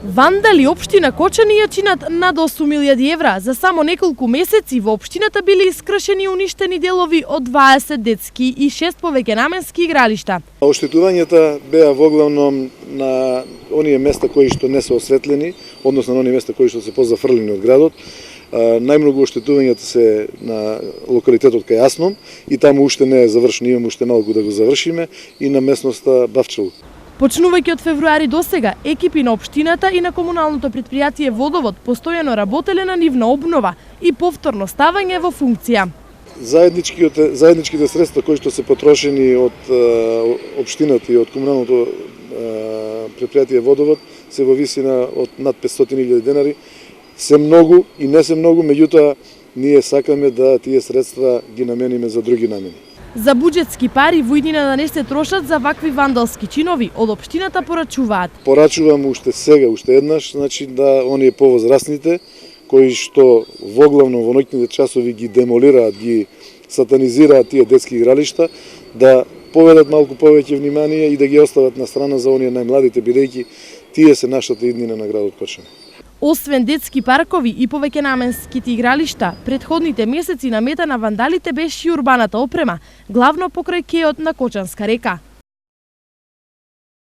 Вандали општина Кочани ја чинат над 8.000 евра. За само неколку месеци во општината биле искршени и уништени делови од 20 детски и 6 повеќе наменски игралишта. Оштетувањата беа воглавном на оние места кои што не се осветлени, односно на оние места кои што се позафрлени од градот. Најмногу оштетувањата се на локалитетот кај Асном и таму уште не е завршено, имаме уште малку да го завршиме, и на местноста Бавчел. Почнувајќи од февруари до сега, екипи на општината и на комуналното претпријатие Водовод постојано работеле на нивна обнова и повторно ставање во функција. Заедничките средства кои што се потрошени од општината и од комуналното претпријатие Водовод се во висина од над 500.000 денари. Се многу и не се многу, меѓутоа ние сакаме да тие средства ги намениме за други намени. За буџетски пари во иднина да не се трошат за вакви вандалски чинови, од општината порачуваат. Порачувам уште сега, уште еднаш, значи да оние повозрастните кои што воглавно во ноќните часови ги демолираат, ги сатанизираат тие детски игралишта, да поведат малку повеќе внимание и да ги остават на страна за оние најмладите, бидејќи тие се нашата иднина на градот Кочани. Освен детски паркови и повеќе наменските игралишта, предходните месеци намета на вандалите беше и урбаната опрема, главно покрај кеот на Кочанска река.